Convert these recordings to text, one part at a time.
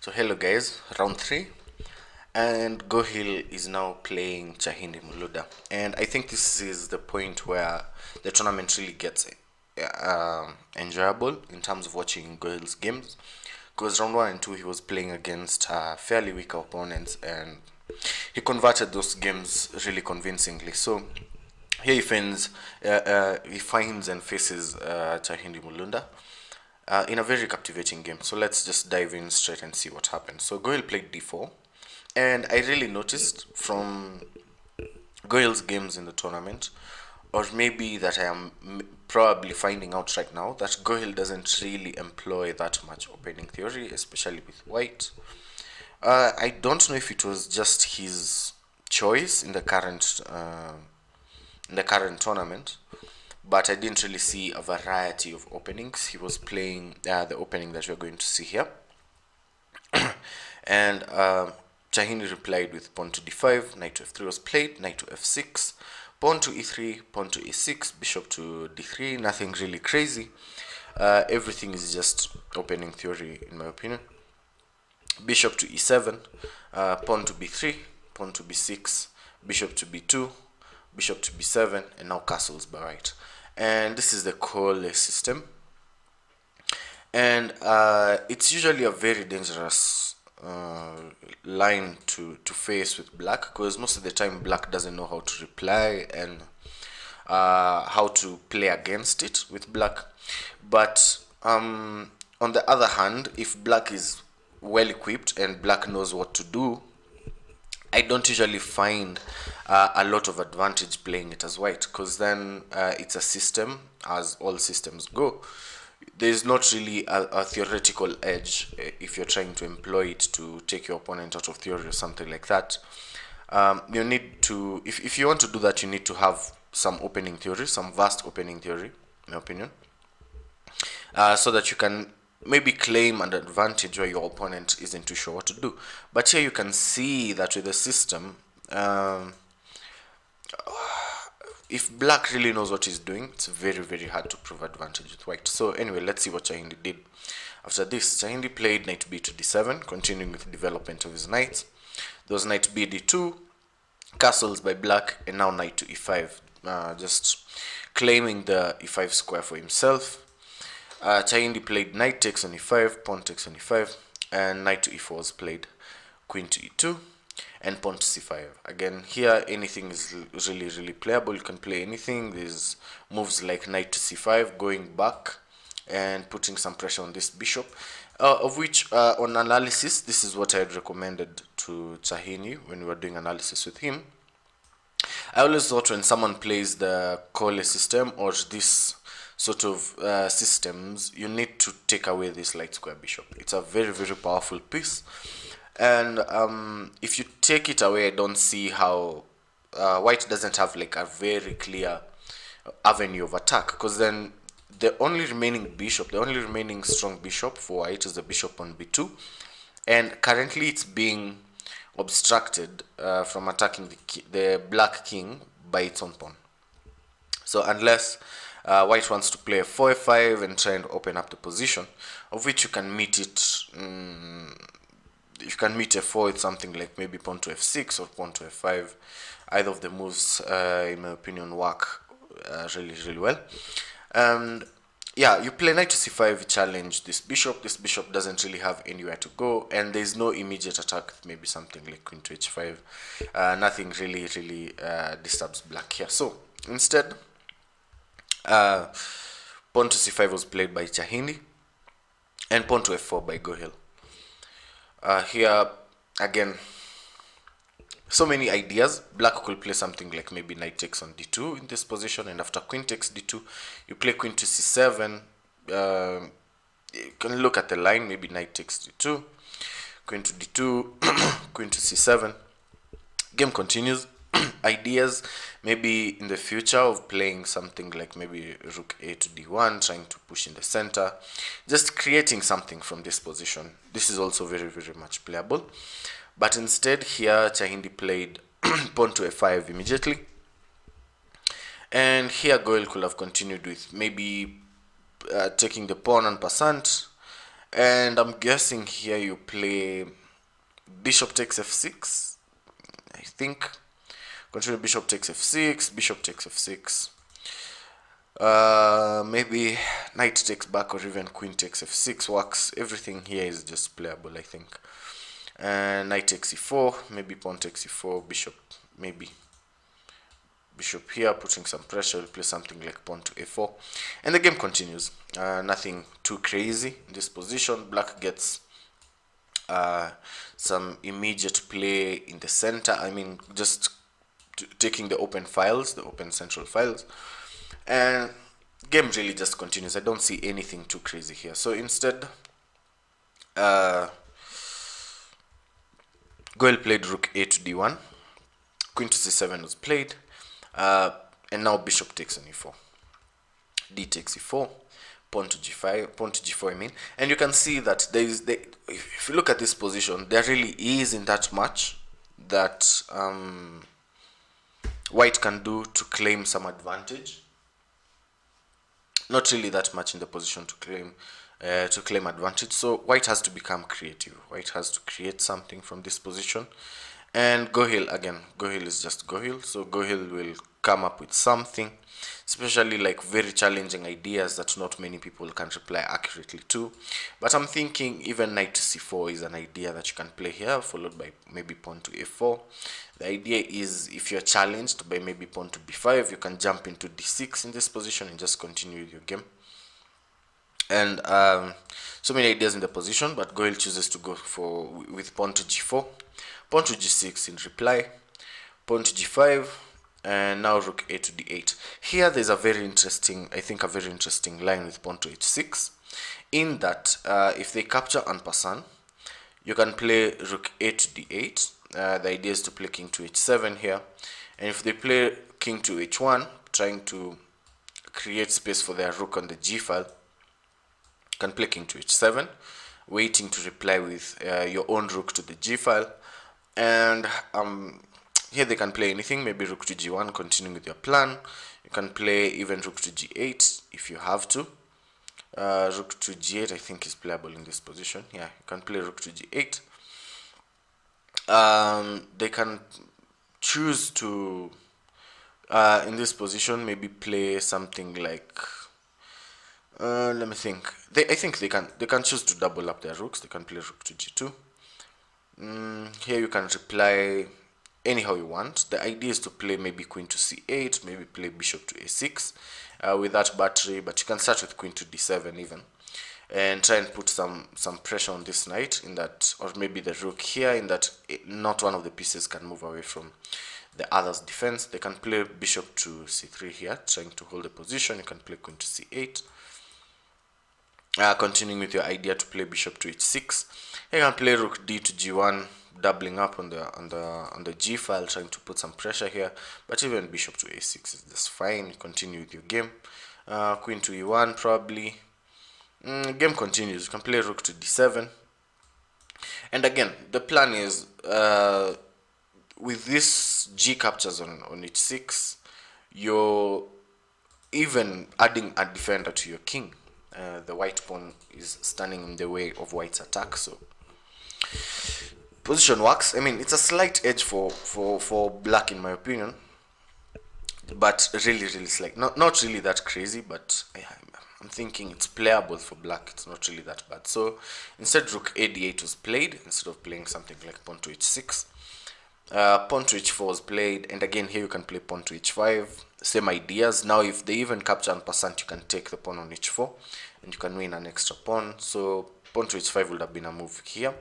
So hello guys, round 3, and Gohil is now playing Chahindi Muluda, and I think this is the point where the tournament really gets enjoyable in terms of watching Gohil's games, because round 1 and 2 he was playing against fairly weak opponents, and he converted those games really convincingly. So here he finds and faces Chahindi Mulunda in a very captivating game. So let's just dive in straight and see what happens. So Gohil played d4, and I really noticed from Gohil's games in the tournament, or maybe that I am probably finding out right now, that Gohil doesn't really employ that much opening theory, especially with white. I don't know if it was just his choice in the current tournament, but I didn't really see a variety of openings. He was playing the opening that we're going to see here. And Chahindi replied with pawn to d5, knight to f3 was played, knight to f6, pawn to e3, pawn to e6, bishop to d3, nothing really crazy. Everything is just opening theory in my opinion. Bishop to e7, pawn to b3, pawn to b6, bishop to b2, bishop to b7, and now castles by right. And this is the Gohil system, and it's usually a very dangerous line to face with black, because most of the time black doesn't know how to reply and how to play against it with black. But on the other hand, if black is well equipped and black knows what to do, I don't usually find a lot of advantage playing it as white, because then it's a system, as all systems go. There's not really a theoretical edge if you're trying to employ it to take your opponent out of theory or something like that. You need to, if you want to do that, you need to have some opening theory, some vast opening theory, in my opinion, so that you can maybe claim an advantage where your opponent isn't too sure what to do. But here you can see that with the system, if black really knows what he's doing, it's very hard to prove advantage with white. So anyway, let's see what Chahindi did. After this, Chahindi played knight b to d7, continuing with the development of his knights. There was knight b d2, castles by black, and now knight to e5, just claiming the e5 square for himself. Chahindi played knight takes on e5, pawn takes on e5, and knight to e4 was played, queen to e2, and pawn to c5. Again, here anything is really playable. You can play anything. There's moves like knight to c5, going back and putting some pressure on this bishop, of which on analysis, this is what I had recommended to Chahindi when we were doing analysis with him. I always thought when someone plays the Gohil system or this sort of systems, you need to take away this light square bishop. It's a very powerful piece, and if you take it away, I don't see how white doesn't have like a very clear avenue of attack, because then the only remaining bishop, the only remaining strong bishop for white is the bishop on b2, and currently it's being obstructed from attacking the black king by its own pawn. So unless white wants to play a 4f5 and try and open up the position, of which you can meet it, you can meet f4 with something like maybe pawn to f6 or pawn to f5. Either of the moves, in my opinion, work really well. And yeah, you play knight to c5, challenge this bishop. This bishop doesn't really have anywhere to go, and there's no immediate attack. Maybe something like queen to h5. Nothing really disturbs black here. So instead, pawn to c5 was played by Chahindi, and pawn to f4 by Gohil. Here again, so many ideas. Black could play something like maybe knight takes on d2 in this position, and after queen takes d2, you play queen to c7. You can look at the line, maybe knight takes d2, queen to d2, queen to c7. Game continues. Ideas maybe in the future of playing something like maybe rook a to d1, trying to push in the center, just creating something from this position. This is also very much playable. But instead here Chahindi played pawn to f5 immediately, and here Gohil could have continued with maybe taking the pawn en passant And I'm guessing here you play bishop takes f6. I think continue bishop takes f6, bishop takes f6. Maybe knight takes back or even queen takes f6 works. Everything here is just playable, I think. And knight takes e4, maybe pawn takes e4, bishop, maybe bishop here, putting some pressure. We'll play something like pawn to a4, and the game continues. Nothing too crazy in this position. Black gets some immediate play in the center. I mean, just taking the open files, the open central files, and game really just continues. I don't see anything too crazy here. So instead, Gohil played rook a to d1, queen to c7 was played, and now bishop takes on e4, d takes e4, pawn to g5, pawn to g4 I mean, and you can see that if you look at this position, there really isn't that much that white can do to claim some advantage. Not really that much in the position to claim advantage. So white has to become creative. White has to create something from this position. And Gohil, again, Gohil is just Gohil. So Gohil will come up with something, especially like very challenging ideas that not many people can reply accurately to. But I'm thinking even knight to c4 is an idea that you can play here, followed by maybe pawn to a4. The idea is if you're challenged by maybe pawn to b5, you can jump into d6 in this position and just continue your game. And so many ideas in the position, but Gohil chooses to go with pawn to g4, pawn to g6 in reply, pawn to g5, and now rook a to d8. Here there's a very interesting, I think a very interesting line with pawn to h6, in that if they capture en passant, you can play rook a to d8. The idea is to play king to h7 here, and if they play king to h1, trying to create space for their rook on the g file, you can play king to h7, waiting to reply with your own rook to the g file, and here they can play anything, maybe rook to g1, continuing with your plan. You can play even rook to g8 if you have to. Rook to g8 I think is playable in this position. Yeah, you can play rook to g8. They can choose to in this position maybe play something like let me think. I think they can choose to double up their rooks. They can play rook to g2. Here you can reply anyhow you want. The idea is to play maybe queen to c8, maybe play bishop to a6 with that battery, but you can start with queen to d7 even, and try and put some pressure on this knight in that, or maybe the rook here, in that not one of the pieces can move away from the other's defense. They can play bishop to c3 here, trying to hold the position. You can play queen to c8. Continuing with your idea to play bishop to h6, you can play rook d to g1, doubling up on the g file, trying to put some pressure here. But even bishop to a6 is just fine. You continue with your game. Queen to e1 probably. Game continues. You can play rook to d7, and again the plan is with this g captures on h6, you're even adding a defender to your king. The white pawn is standing in the way of white's attack, so position works. I mean, it's a slight edge for black in my opinion, but really slight. Not really that crazy, but I'm thinking it's playable for black. It's not really that bad. So instead rook a d8 was played instead of playing something like pawn to h6. Pawn to h4 was played, and again here you can play pawn to h5. Same ideas. Now if they even capture en passant, you can take the pawn on h4 and you can win an extra pawn. So pawn to h5 would have been a move here.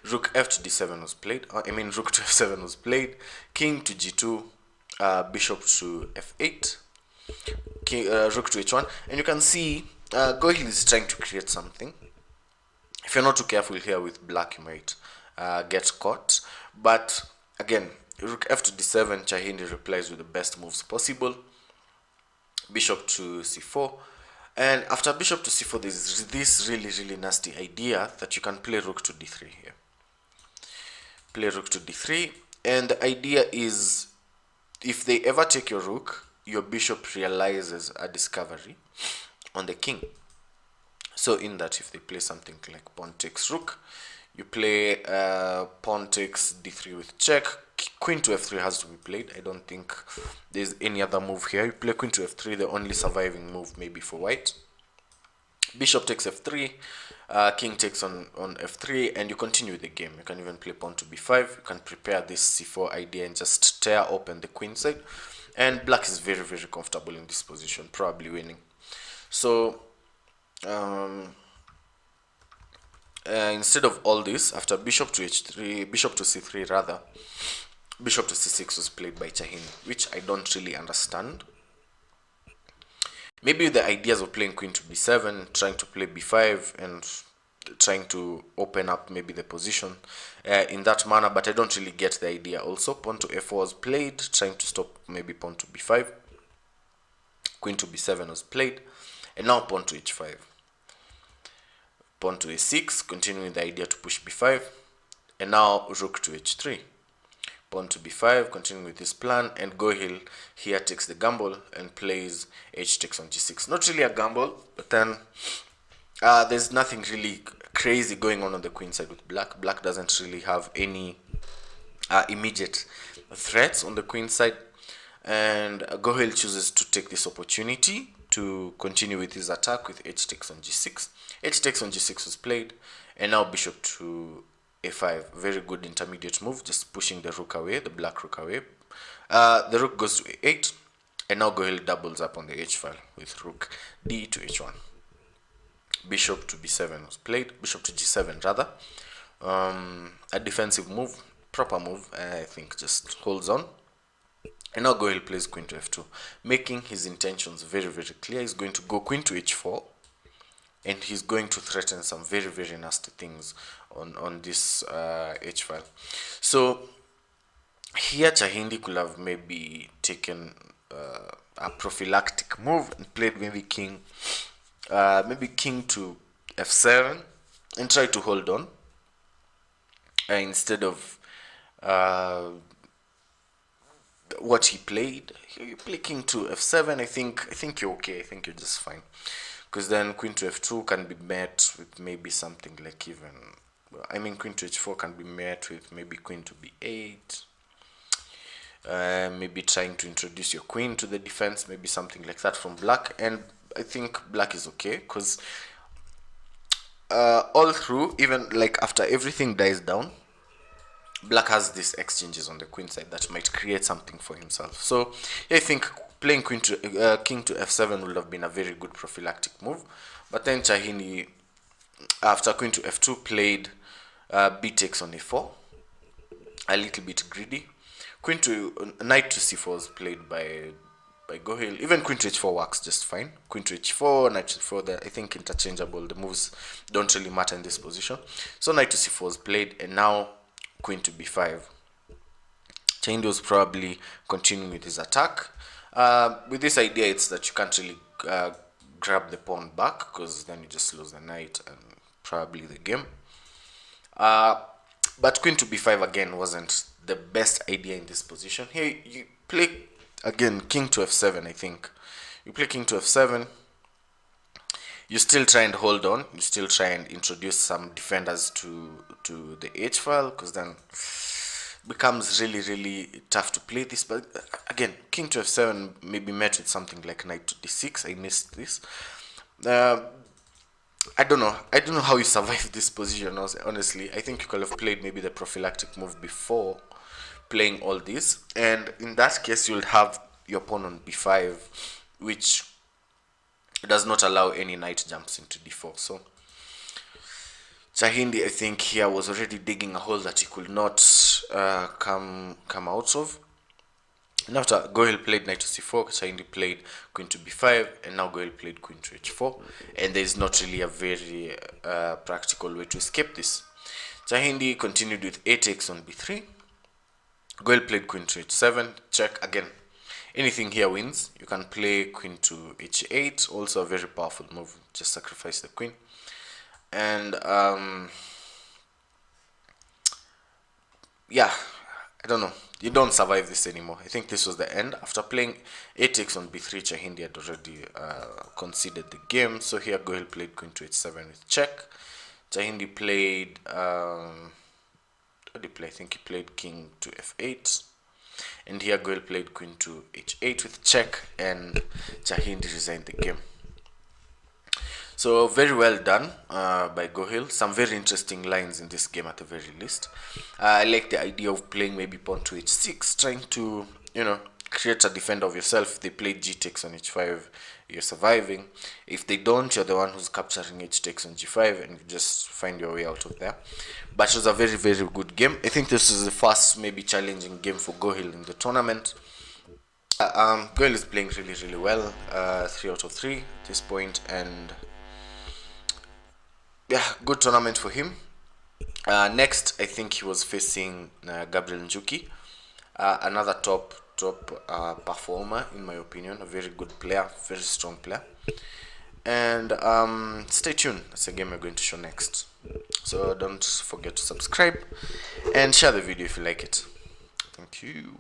Rook f to d7 was played. Rook to f7 was played. King to g2, bishop to f8, rook to h1, and you can see Gohil is trying to create something. If you're not too careful here with black, you might get caught. But again, rook f to d7, Chahindi replies with the best moves possible. Bishop to c4, and after bishop to c4, there's this really nasty idea that you can play rook to d3 here. Play rook to d3, and the idea is if they ever take your rook, your bishop realizes a discovery on the king. So in that, if they play something like pawn takes rook, you play pawn takes d3 with check. Queen to f3 has to be played. I don't think there's any other move here. You play queen to f3, the only surviving move maybe for white. Bishop takes f3, king takes on f3, and you continue the game. You can even play pawn to b5. You can prepare this c4 idea and just tear open the queen side. And black is very, very comfortable in this position, probably winning. So instead of all this, after bishop to h3, bishop to c3 rather, bishop to c6 was played by Chahindi, which I don't really understand. Maybe the ideas of playing queen to b7, trying to play b5, and trying to open up maybe the position in that manner, but I don't really get the idea. Also, pawn to f4 was played, trying to stop maybe pawn to b5. Queen to b7 was played, and now pawn to h5. Pawn to a6, continuing the idea to push b5, and now rook to h3. Pawn to b5, continuing with this plan, and Gohil here takes the gamble and plays h takes on g6. Not really a gamble, but then there's nothing really crazy going on the queen side with black. Black doesn't really have any immediate threats on the queen side, and Gohil chooses to take this opportunity to continue with his attack with h takes on g6. H takes on g6 was played, and now bishop to a5. Very good intermediate move, just pushing the rook away, the black rook away. The rook goes to a8, and now Gohil doubles up on the h file with rook d to h1. Bishop to b7 was played, bishop to g7 rather. A defensive move, proper move, I think, just holds on. And now Gohil plays queen to f2, making his intentions very, very clear. He's going to go queen to h4, and he's going to threaten some very, very nasty things on this h file. So here Chahindi could have maybe taken a prophylactic move and played maybe king to f7 and try to hold on instead of what he played. Here you play king to f7. I think you're okay. I think you're just fine, because then queen to f2 can be met with maybe something like queen to h4 can be met with maybe queen to b8, maybe trying to introduce your queen to the defense, maybe something like that from black. And I think black is okay, because all through, even like after everything dies down, black has these exchanges on the queen side that might create something for himself. So I think playing king to f7 would have been a very good prophylactic move. But then Chahindi, after queen to f2, played b takes on a4, a little bit greedy. Knight to c4 was played by Gohil. Even queen to h4 works just fine. Queen to h4, knight to c4, I think interchangeable. The moves don't really matter in this position. So knight to c4 was played, and now queen to b5. Chahindi was probably continuing with his attack. With this idea, it's that you can't really grab the pawn back, because then you just lose the knight and probably the game. But queen to b5 again wasn't the best idea in this position. Here you play again king to f7. I think you play king to f7. You still try and hold on. You still try and introduce some defenders to the h file, because then it becomes really, really tough to play this. But again, king to f7 maybe met with something like knight to d6. I missed this. I don't know. I don't know how you survive this position, honestly. I think you could have played maybe the prophylactic move before playing all this. And in that case, you'll have your pawn on b5, which does not allow any knight jumps into d4. So Chahindi, I think, here was already digging a hole that he could not come out of. And after Gohil played knight to c4, Chahindi played queen to b5, and now Gohil played queen to h4. And there is not really a very practical way to escape this. Chahindi continued with a takes on b3. Gohil played queen to h7, check again. Anything here wins. You can play queen to h8, also a very powerful move. Just sacrifice the queen. And yeah, I don't know. You don't survive this anymore. I think this was the end. After playing 8 takes on b3, Chahindi had already conceded the game. So here Gohil played queen to h7 with check. Chahindi played, what did he play? I think he played king to f8. And here Gohil played queen to h8 with check, and Chahindi resigned the game. So very well done by Gohil. Some very interesting lines in this game at the very least. I like the idea of playing maybe pawn to h6, trying to, you know, create a defender of yourself. If they play g takes on h5, you're surviving. If they don't, you're the one who's capturing h takes on g5, and you just find your way out of there. But it was a very, very good game. I think this is the first maybe challenging game for Gohil in the tournament. Gohil is playing really, really well. 3 out of 3 at this point, and yeah, good tournament for him. Next, I think he was facing Gabriel Njuki, another top performer in my opinion, a very good player, very strong player. And stay tuned, that's a game we're going to show next. So don't forget to subscribe and share the video if you like it. Thank you.